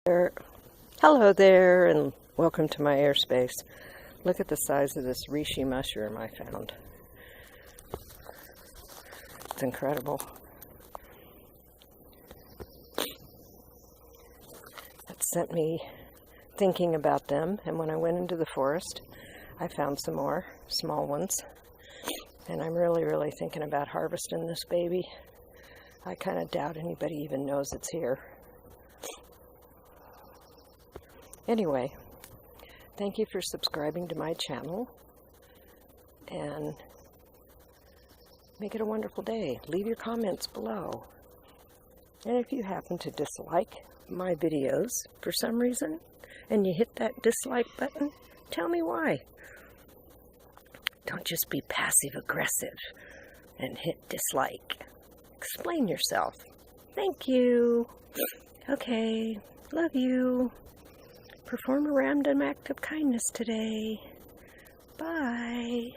Hello there, and welcome to my airspace. Look at the size of this reishi mushroom I found. It's incredible. That sent me thinking about them, and when I went into the forest, I found some more small ones. And I'm really thinking about harvesting this baby. I kind of doubt anybody even knows it's here. Anyway, thank you for subscribing to my channel, and make it a wonderful day. Leave your comments below. And if you happen to dislike my videos for some reason, and you hit that dislike button, tell me why. Don't just be passive-aggressive and hit dislike. Explain yourself. Thank you. Okay, love you. Perform a random act of kindness today. Bye.